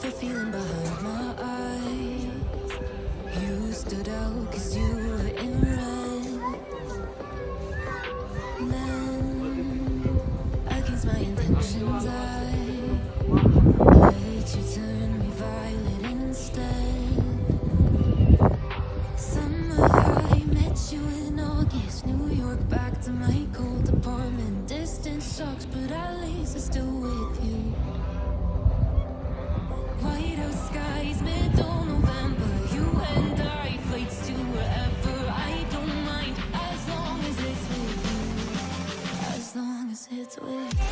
the feeling behind my eyes. You stood out 'cause you were in red. Then, against my intentions, I let you turn me violet instead. Summer high, met you in August. New York, back to my cold apartment. Distance sucks, but at least I'm still with you. Whiteout skies, middle November. You and I, flights to wherever. I don't mind, as long as it's with you. As long as it's with you.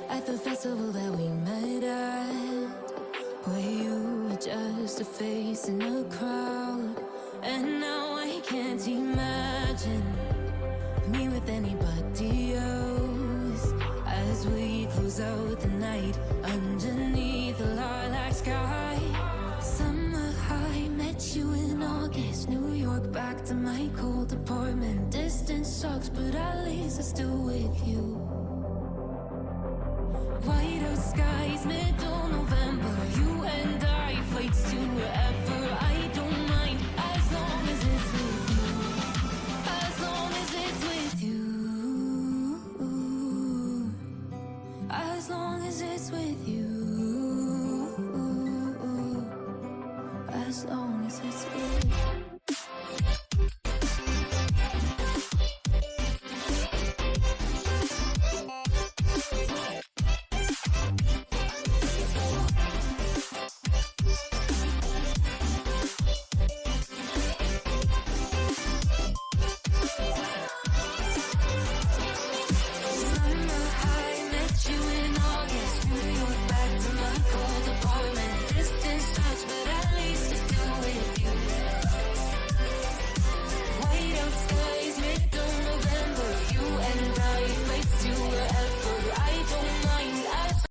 At the festival that we met at, where you were just a face in a crowd. And now I can't imagine me with anybody else. As we close out the night underneath the lilac sky. Summer high, met you in August. New York, back to my cold apartment. Distance sucks, but at least I'm still with you. Whiteout skies, middle November. You and I, flights to wherever. I don't mind, as long as it's with you. As long as it's with you. As long as it's with you. As long as it's with you.